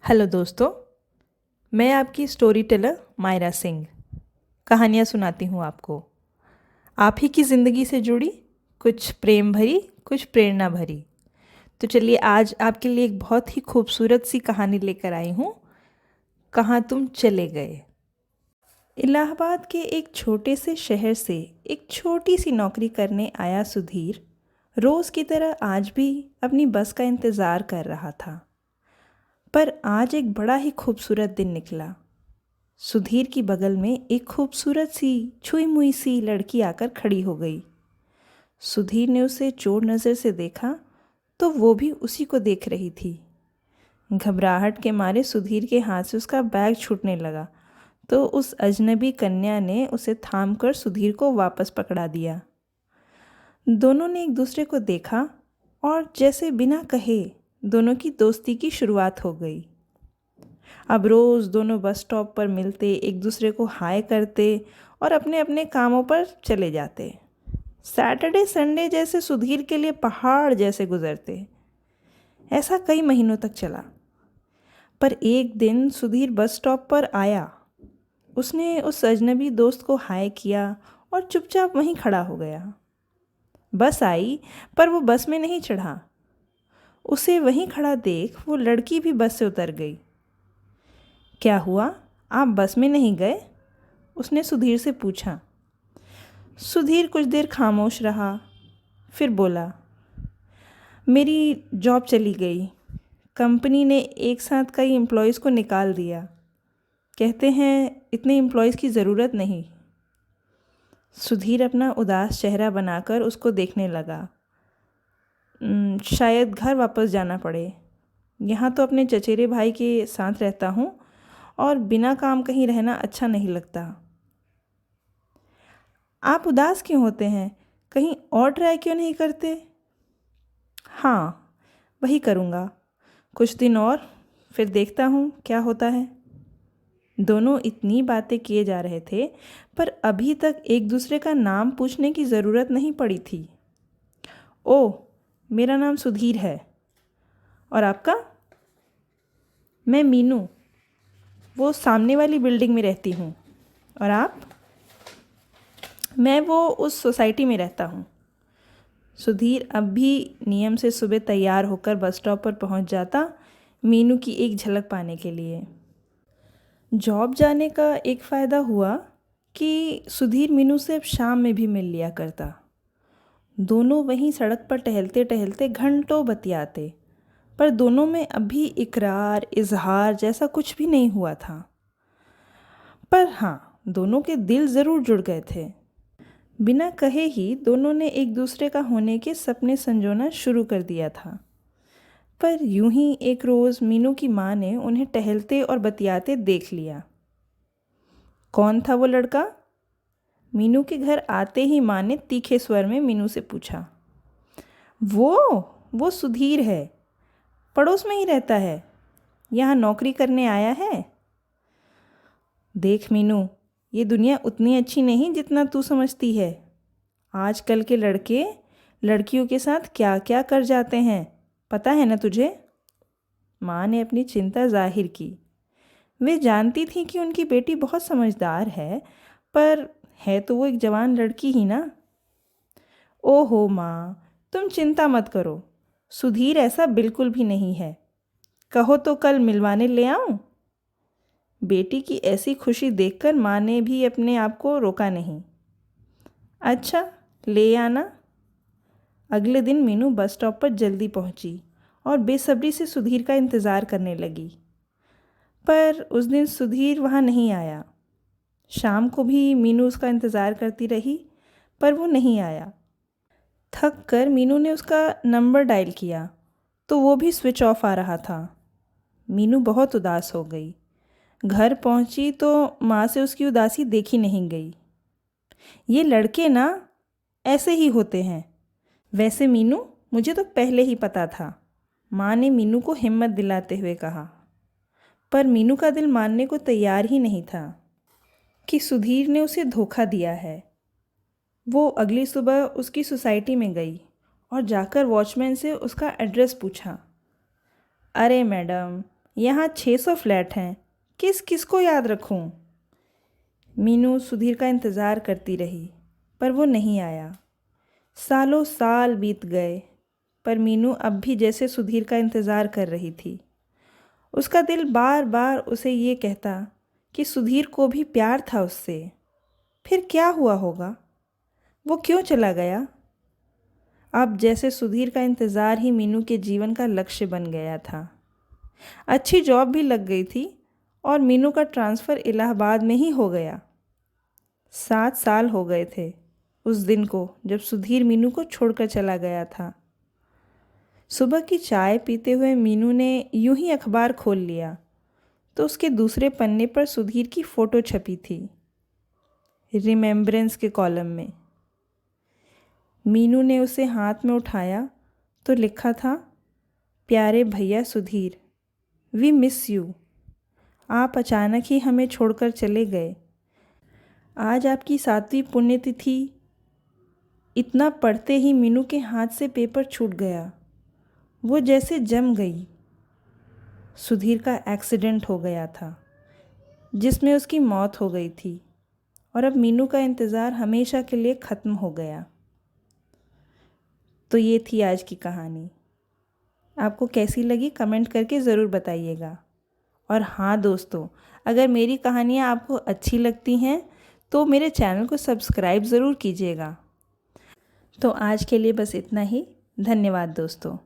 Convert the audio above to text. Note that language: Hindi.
हेलो दोस्तों, मैं आपकी स्टोरी टेलर मायरा सिंह कहानियाँ सुनाती हूँ आपको। आप ही की ज़िंदगी से जुड़ी, कुछ प्रेम भरी, कुछ प्रेरणा भरी। तो चलिए आज आपके लिए एक बहुत ही खूबसूरत सी कहानी लेकर आई हूँ। कहाँ तुम चले गए। इलाहाबाद के एक छोटे से शहर से एक छोटी सी नौकरी करने आया सुधीर रोज़ की तरह आज भी अपनी बस का इंतज़ार कर रहा था। पर आज एक बड़ा ही खूबसूरत दिन निकला। सुधीर की बगल में एक खूबसूरत सी छुई मुई सी लड़की आकर खड़ी हो गई। सुधीर ने उसे चोर नज़र से देखा तो वो भी उसी को देख रही थी। घबराहट के मारे सुधीर के हाथ से उसका बैग छूटने लगा तो उस अजनबी कन्या ने उसे थामकर सुधीर को वापस पकड़ा दिया। दोनों ने एक दूसरे को देखा और जैसे बिना कहे दोनों की दोस्ती की शुरुआत हो गई। अब रोज़ दोनों बस स्टॉप पर मिलते, एक दूसरे को हाय करते और अपने अपने कामों पर चले जाते। सैटरडे संडे जैसे सुधीर के लिए पहाड़ जैसे गुजरते। ऐसा कई महीनों तक चला। पर एक दिन सुधीर बस स्टॉप पर आया। उसने उस अजनबी दोस्त को हाय किया और चुपचाप वहीं खड़ा हो गया। बस आई पर वो बस में नहीं चढ़ा। उसे वहीं खड़ा देख वो लड़की भी बस से उतर गई। क्या हुआ, आप बस में नहीं गए? उसने सुधीर से पूछा। सुधीर कुछ देर खामोश रहा, फिर बोला, मेरी जॉब चली गई। कंपनी ने एक साथ कई एम्प्लॉयज़ को निकाल दिया। कहते हैं इतने एम्प्लॉयज़ की ज़रूरत नहीं। सुधीर अपना उदास चेहरा बनाकर उसको देखने लगा। शायद घर वापस जाना पड़े। यहाँ तो अपने चचेरे भाई के साथ रहता हूँ और बिना काम कहीं रहना अच्छा नहीं लगता। आप उदास क्यों होते हैं? कहीं और ट्राई क्यों नहीं करते? हाँ, वही करूँगा कुछ दिन और, फिर देखता हूँ क्या होता है। दोनों इतनी बातें किए जा रहे थे पर अभी तक एक दूसरे का नाम पूछने की ज़रूरत नहीं पड़ी थी। ओह, मेरा नाम सुधीर है। और आपका? मैं मीनू, वो सामने वाली बिल्डिंग में रहती हूँ। और आप? मैं वो उस सोसाइटी में रहता हूँ। सुधीर अब भी नियम से सुबह तैयार होकर बस स्टॉप पर पहुँच जाता, मीनू की एक झलक पाने के लिए। जॉब जाने का एक फ़ायदा हुआ कि सुधीर मीनू से अब शाम में भी मिल लिया करता। दोनों वहीं सड़क पर टहलते टहलते घंटों बतियाते, पर दोनों में अभी इकरार इजहार जैसा कुछ भी नहीं हुआ था। पर हाँ, दोनों के दिल ज़रूर जुड़ गए थे। बिना कहे ही दोनों ने एक दूसरे का होने के सपने संजोना शुरू कर दिया था। पर यूं ही एक रोज़ मीनू की माँ ने उन्हें टहलते और बतियाते देख लिया। कौन था वो लड़का? मीनू के घर आते ही माँ ने तीखे स्वर में मीनू से पूछा। वो सुधीर है, पड़ोस में ही रहता है, यहाँ नौकरी करने आया है। देख मीनू, ये दुनिया उतनी अच्छी नहीं जितना तू समझती है। आजकल के लड़के लड़कियों के साथ क्या क्या कर जाते हैं, पता है ना तुझे? माँ ने अपनी चिंता जाहिर की। वे जानती थी कि उनकी बेटी बहुत समझदार है, पर है तो वो एक जवान लड़की ही ना। ओहो माँ, तुम चिंता मत करो, सुधीर ऐसा बिल्कुल भी नहीं है। कहो तो कल मिलवाने ले आऊँ? बेटी की ऐसी खुशी देखकर माँ ने भी अपने आप को रोका नहीं। अच्छा, ले आना। अगले दिन मीनू बस स्टॉप पर जल्दी पहुंची और बेसब्री से सुधीर का इंतज़ार करने लगी। पर उस दिन सुधीर वहाँ नहीं आया। शाम को भी मीनू उसका इंतज़ार करती रही, पर वो नहीं आया। थक कर मीनू ने उसका नंबर डायल किया तो वो भी स्विच ऑफ आ रहा था। मीनू बहुत उदास हो गई। घर पहुंची तो माँ से उसकी उदासी देखी नहीं गई। ये लड़के ना ऐसे ही होते हैं। वैसे मीनू, मुझे तो पहले ही पता था, माँ ने मीनू को हिम्मत दिलाते हुए कहा। पर मीनू का दिल मानने को तैयार ही नहीं था कि सुधीर ने उसे धोखा दिया है। वो अगली सुबह उसकी सोसाइटी में गई और जाकर वॉचमैन से उसका एड्रेस पूछा। अरे मैडम, यहाँ 600 फ्लैट हैं, किस किस को याद रखूं? मीनू सुधीर का इंतज़ार करती रही, पर वो नहीं आया। सालों साल बीत गए, पर मीनू अब भी जैसे सुधीर का इंतज़ार कर रही थी। उसका दिल बार बार उसे ये कहता कि सुधीर को भी प्यार था उससे। फिर क्या हुआ होगा? वो क्यों चला गया? अब जैसे सुधीर का इंतज़ार ही मीनू के जीवन का लक्ष्य बन गया था। अच्छी जॉब भी लग गई थी और मीनू का ट्रांसफ़र इलाहाबाद में ही हो गया। 7 साल हो गए थे उस दिन को जब सुधीर मीनू को छोड़कर चला गया था। सुबह की चाय पीते हुए मीनू ने यूं ही अखबार खोल लिया तो उसके दूसरे पन्ने पर सुधीर की फ़ोटो छपी थी, रिमेम्बरेंस के कॉलम में। मीनू ने उसे हाथ में उठाया तो लिखा था, प्यारे भैया सुधीर, वी मिस यू। आप अचानक ही हमें छोड़कर चले गए। आज आपकी 7वीं पुण्यतिथि। इतना पढ़ते ही मीनू के हाथ से पेपर छूट गया। वो जैसे जम गई। सुधीर का एक्सीडेंट हो गया था जिसमें उसकी मौत हो गई थी और अब मीनू का इंतज़ार हमेशा के लिए ख़त्म हो गया। तो ये थी आज की कहानी। आपको कैसी लगी कमेंट करके ज़रूर बताइएगा। और हाँ दोस्तों, अगर मेरी कहानियाँ आपको अच्छी लगती हैं तो मेरे चैनल को सब्सक्राइब ज़रूर कीजिएगा। तो आज के लिए बस इतना ही। धन्यवाद दोस्तों।